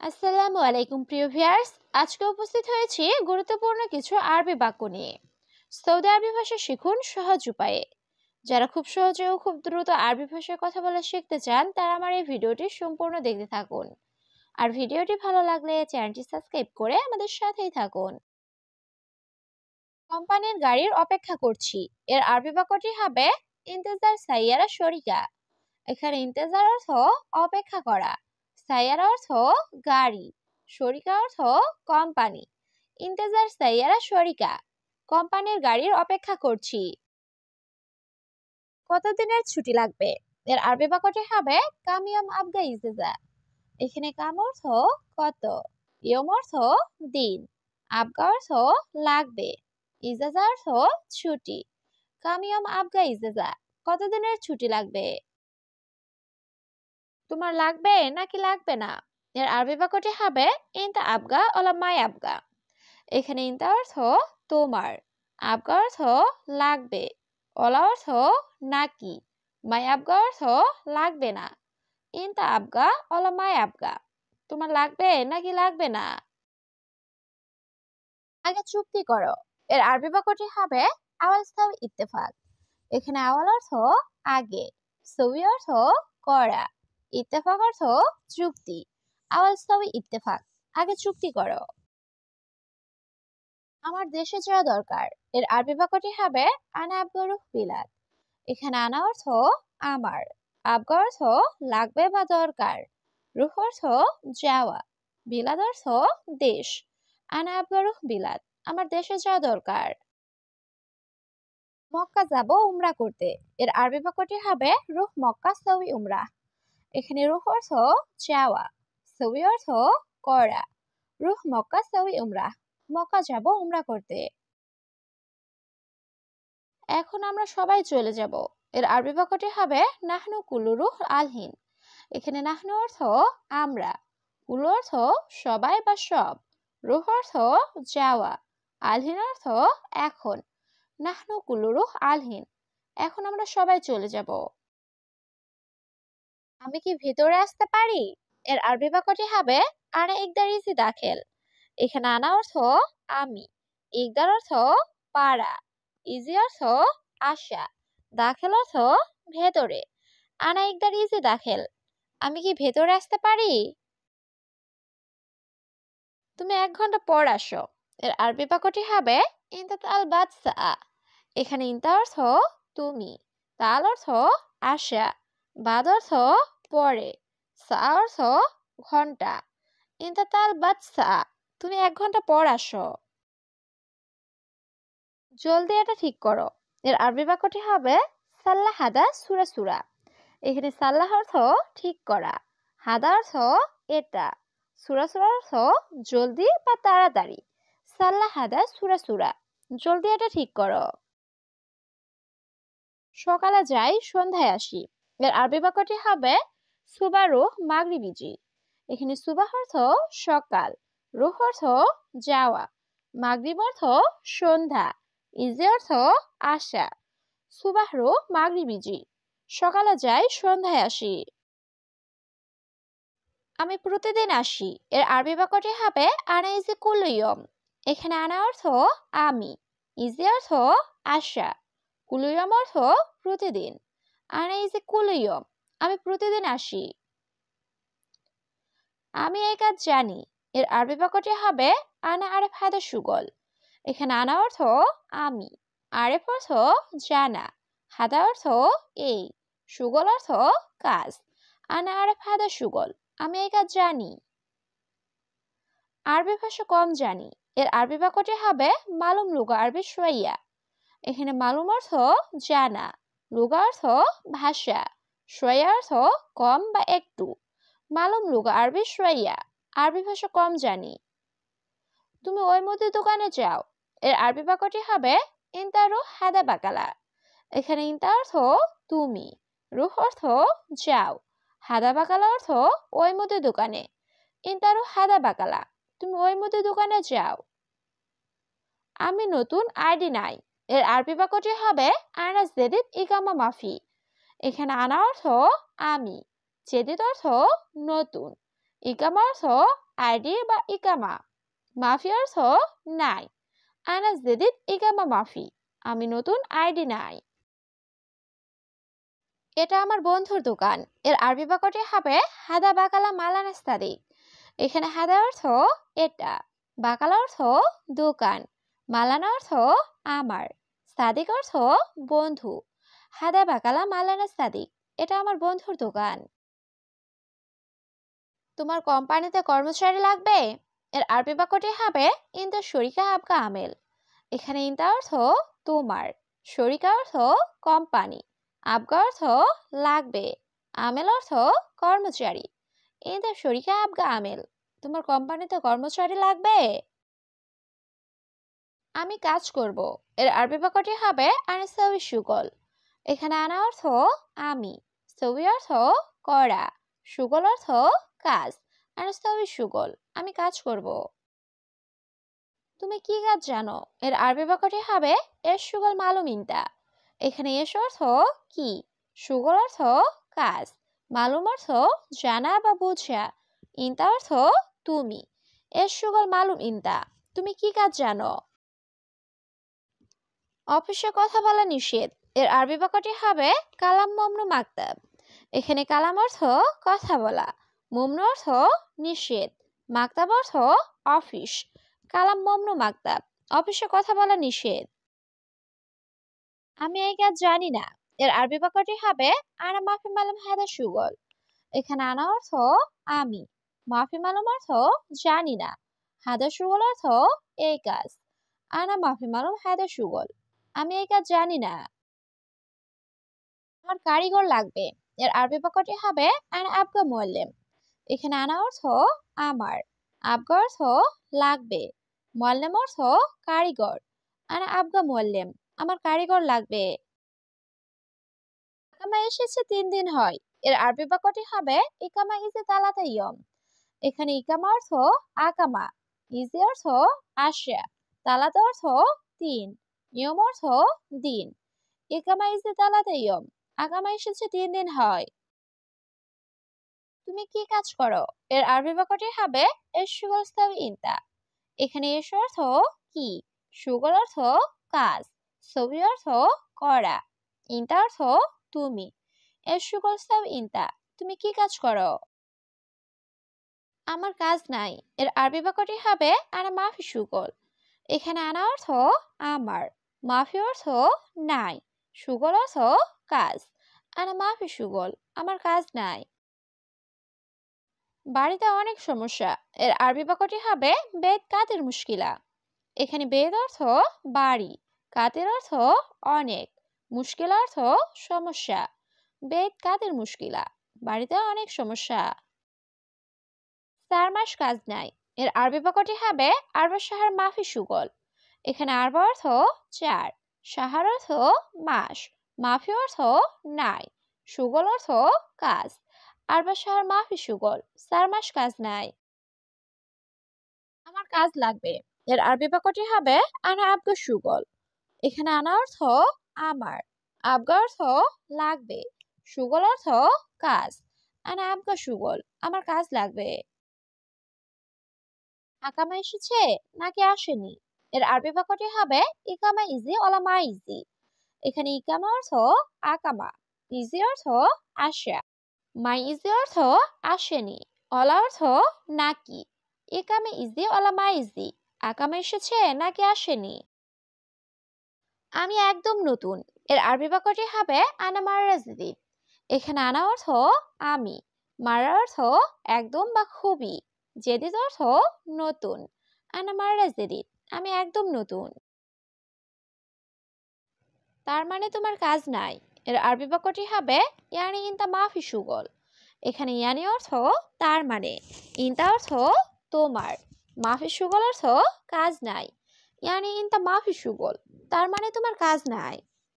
আসসালামু আলাইকুম প্রিয় ভিউয়ার্স, আজকে উপস্থিত হয়েছি গুরুত্বপূর্ণ কিছু আরবি বাক্য নিয়ে। সৌদি আরবি ভাষা শিখুন সহজ উপায়ে। যারা খুব সহজে ও খুব দ্রুত আরবি ভাষায় কথা বলা শিখতে চান তারা আমার এই ভিডিওটি সম্পূর্ণ দেখতে থাকুন। আর ভিডিওটি ভালো লাগলে চ্যানেলটি সাবস্ক্রাইব করে আমাদের সাথেই থাকুন। কোম্পানির গাড়ির অপেক্ষা করছি, এর আরবি বাক্যটি হবে ইন্তেজার সাইয়ারা শরিকা। এখানে ইন্তেজার অর্থ অপেক্ষা করা, সাইয়ারা অর্থ গাড়ি, শরিকা অর্থ কোম্পানি। ইন্তেজার সাইয়ারা শরিকা, কোম্পানির গাড়ির অপেক্ষা করছি। কতদিনের ছুটি লাগবে, এর আরবি বাক্যটি হবে কাম ইয়াম আবগা ইজেজা। এখানে কাম অর্থ কত, ইয়ম অর্থ দিন, আবগা অর্থ লাগবে, ইজাজা অর্থ ছুটি। কাম ইয়াম আবগা ইজেজা, কতদিনের ছুটি লাগবে। তোমার লাগবে নাকি লাগবে না, এর আরবি বাক্যটি হবে ইনতা আবগা ওলা মাই আবগা। এখানে ইনতা অর্থ তোমার, আবগা অর্থ লাগবে, ওলা অর্থ নাকি, মাই আবগা অর্থ লাগবে না। ইনতা আবগা ওলা মাই আবগা, তোমার লাগবে নাকি লাগবে না। আগে চুক্তি করো, এর আরবি বাক্যটি হবে আওয়াল সাও ইত্তেফাক। এখানে আওয়াল অর্থ আগে, সবি অর্থ করা, ইত্তেফাক অর্থ চুক্তি। আওয়াল সাওই ইত্তেফাক, আগে চুক্তি করো। আমার দেশে যাওয়া দরকার, এর আরবি বাক্যটি হবে আনা আবগারুহ বিলাদ। এখানে আনা অর্থ আমার, আবগা অর্থ লাগবে বা দরকার, রুহ অর্থ যাওয়া, বিলাদ অর্থ দেশ। আনা আবগারুহ বিলাদ, আমার দেশে যাওয়া দরকার। মক্কা যাব উমরা করতে, এর আরবি বাক্যটি হবে রুহ মক্কা সাউই উমরা। এখানে রুহ অর্থ যাওয়া, সউই অর্থ করা, রুহ মক্কা সাউই উমরা, মক্কা যাব উমরা করতে। এখন আমরা সবাই চলে যাব, এর আরবি বাক্যটি হবে নাহনু কুল্লু রুহ আলহিন। এখানে নাহনু অর্থ আমরা, কুল্লু অর্থ সবাই বা সব, রুহ অর্থ যাওয়া, আলহিন অর্থ এখন। নাহনু কুল্লু রুহ আলহিন, এখন আমরা সবাই চলে যাব। আমি কি ভেতরে আসতে পারি, এর আরবি বাক্যটি হবে আনা ইকদার ইজি দাখেল। এখানে আনা অর্থ আমি, ইকদার অর্থ পারা, ইজি অর্থ আসা, দাখেল অর্থ ভেতরে। আনা ইকদার ইজি দাখেল, আমি কি ভেতরে আসতে পারি। তুমি 1 ঘন্টা পর আসো, এর আরবি বাক্যটি হবে ইনতা তাল বাদ সা। এখানে ইনতা অর্থ তুমি, তাল অর্থ আসা, বাদ অর্থ পরে, সা অর্থ ঘন্টা। ইনতা তাল বাদ সা, তুমি 1 ঘন্টা পর আসো। জলদি এটা ঠিক করো, এর আরবি বাক্যটি হবে সাল্লাহ হাদা সুরা সুরা। এখানে সাল্লাহ অর্থ ঠিক করা, হাদা অর্থ এটা, সুরা সুরা অর্থ জলদি বা তাড়াতাড়ি। সাল্লাহ হাদা সুরা সুরা, জলদি এটা ঠিক করো। সকালে যাই সন্ধ্যায় আসি, এর আরবি বাক্যটি হবে সুবা রুহ মাগরিবিজি। এখানে সুবাহ অর্থ সকাল, রুহ অর্থ যাওয়া, মাগরিব অর্থ সন্ধ্যা, ইজি অর্থ আসা। সুবাহ রুহ মাগরিবিজি, সকালে যাই সন্ধ্যায় আসি। আমি প্রতিদিন আসি, এর আরবি বাক্যটি হবে আনা ইজি কুল্লু ইয়ম। এখানে আনা অর্থ আমি, ইজি অর্থ আসা, কুল্লু ইয়ম অর্থ প্রতিদিন। আনা ইজি কুল্লু ইয়ম, আমি প্রতিদিন আসি। আমি এই কাজ জানি, এর আরবি বাক্যটি হবে আনা আরেফ হাদা সুগল। এখানে আনা অর্থ আমি, আরেফ অর্থ জানা, হাদা অর্থ এই, সুগল অর্থ কাজ। আনা আরেফ হাদা সুগল, আমি এই কাজ জানি। আরবি ভাষা কম জানি, এর আরবি বাক্যটি হবে মালুম লুগা আরবি সোয়াইয়া। এখানে মালুম অর্থ জানা, লুগা অর্থ ভাষা, সোয়াইয়া অর্থ কম বা একটু। মালুম লুগা আরবি সোয়াইয়া, আরবি ভাষা কম জানি। তুমি ওই মুদি দোকানে যাও, এর আরবি বাক্যটি হবে ইনতারু হাদা বাকালা। এখানে ইনতা অর্থ তুমি, রুহ অর্থ যাও, হাদা বাকালা অর্থ ওই মুদি দোকানে। ইনতারু হাদা বাকালা, তুমি ওই মুদি দোকানে যাও। আমি নতুন আইডি নাই, এর আরবি বাক্যটি হবে আনা জেদিদ ইকামা মাফি। এখানে আনা অর্থ আমি, জেদিদ অর্থ নতুন, ইকামা অর্থ আইডি বা ইকামা। মাফি অর্থ নাই। আনা জেদিদ ইকামা মাফি, আমি নতুন আইডি নাই। এটা আমার বন্ধুর দোকান। এর আরবি বাক্যটি হবে হাদা বাকালা মালানা সাদিক। এখানে হাদা অর্থ এটা, বাকালা অর্থ দোকান, মালানা অর্থ আমার, সাদিক অর্থ বন্ধু। হাদা বাকালা মালানা সাদিক, এটা আমার বন্ধুর দোকান। তোমার কোম্পানিতে কর্মচারী লাগবে? এর আরবি বাক্যটি হবে ইনতা শরিকা আবকা আমেল। এখানে ইনতা অর্থ তোমার, শরিকা অর্থ কোম্পানি, আবগা অর্থ লাগবে, আমেল অর্থ কর্মচারী। ইনতা শরিকা আবগা আমেল, তোমার কোম্পানিতে কর্মচারী লাগবে? আমি কাজ করব। এর আরবি বাক্যটি হবে আনা সাউই শুগল। এখানে আনা অর্থ আমি, সউই অর্থ করা, শুগল অর্থ কাজ। আনা সাউই শুগল, আমি কাজ করব। তুমি কি কাজ জানো? এর আরবি বাক্যটি হবে এর শুগল মালুম ইনতা। এখানে এস অর্থ কি, শুগল অর্থ কাজ, মালুম অর্থ জানা বা বোঝা, ইনতা অর্থ তুমি। এর শুগল মালুম ইনতা, তুমি কি কাজ জানো? অফিসে কথা বলা নিষেধ। এর আরবি বাক্যটি হবে কালাম মমনু মাকতাব। এখানে কালাম অর্থ কথা বলা, মমনু অর্থ নিষেধ, মাকতাব অর্থ অফিস। কালাম মমনু মাকতাব, অফিসে কথা বলা নিষেধ। আমি এই কাজ জানি না। এর আরবি বাক্যটি হবে আনা মাফি মালুম হাদা শুগল। এখানে আনা অর্থ আমি, মাফি মালুম অর্থ জানি না, হাদা শুগল অর্থ এই কাজ। আনা মাফি মালুম হাদা শুগল, আমি এই কাজ জানি না। আমার কারিগর লাগবে। এর আরবি বাক্যটি হবে আনা আবগা মুআল্লিম। এখানে আনা অর্থ আমার, আবগা অর্থ লাগবে, মুআল্লিম অর্থ কারিগর। আনা আবগা মুআল্লিম, আমার কারিগর লাগবে। ইকামা এসেছে 3 দিন হয়। এর আরবি বাক্যটি হবে ইকামা ইজে তালাতা ইয়ম। এখানে ইকামা অর্থ আকামা, ইজি অর্থ আসা, তালাতা অর্থ 3, ইয়ম অর্থ দিন। ইকামা ইজে তালাতা ইয়ম, আকামা এসেছে 3 দিন হয়। তুমি কি কাজ করো? এর আরবি বাক্যটি হবে এর শুগল স্তাবি ইনতা। এখানে এস অর্থ কি, শুগল অর্থ কাজ, ছবি অর্থ করা, ইনতা অর্থ তুমি। এর শুগল স্তাবি ইনতা, তুমি কি কাজ করো? আমার কাজ নাই। এর আরবি বাক্যটি হবে আনা মাফি শুগল। এখানে আনা অর্থ আমার, মাফি অর্থ নাই, শুগল অর্থ কাজ। আনা মাফি শুগল, আমার কাজ নাই। বাড়িতে অনেক সমস্যা। এর আরবি বাক্যটি হবে বেদ কাতের মুশকিলা। এখানে বেদ অর্থ বাড়ি, কাতের অর্থ অনেক, মুশকিল অর্থ সমস্যা। বেদ কাতের মুশকিলা, বাড়িতে অনেক সমস্যা। 4 মাস কাজ নাই। এর আরবি বাক্যটি হবে আরবা শাহর মাফি শুগল। এখানে আরবা অর্থ 4, শাহর অর্থ মাস, মাফি অর্থ নাই, শুগল অর্থ কাজ। আরবা শাহর মাফি শুগল, 4 মাস কাজ নাই। আমার কাজ লাগবে। এর আরবি বাক্যটি হবে আনা আবগা শুগল। এখানে আনা অর্থ আমার, আবগা অর্থ লাগবে, শুগল অর্থ কাজ। আনা আবগা শুগল, আমার কাজ লাগবে। আকামা এসেছে নাকি আসেনি? এর আরবি বাক্যটি হবে ইকামা ইজি ওলা মা ইজি। এখানে ইকামা অর্থ আকামা, ইজি অর্থ আসা, মাই ইজি অর্থ আসেনি, অলা অর্থ নাকি। ইকামা ইজি ওলা মা ইজি, আকামা এসেছে নাকি আসেনি? আমি একদম নতুন। এর আরবি বাক্যটি হবে আনা মাররা জদিদ। এখানে আনা অর্থ আমি, মারা অর্থ একদম বা খুবই, জেদিদ অর্থ নতুন। আনা মাররা জেদিদ, আমি একদম নতুন। তার মানে তোমার কাজ নাই। এর আরবি বাক্যটি হবে ইয়ানি ইনতা মাফি শুগল। এখানে ইয়ানি অর্থ তার মানে, ইনতা অর্থ তোমার, মাফি শুগল অর্থ কাজ নাই। ইয়ানি ইনতা মাফি শুগল, তার মানে তোমার কাজ নাই।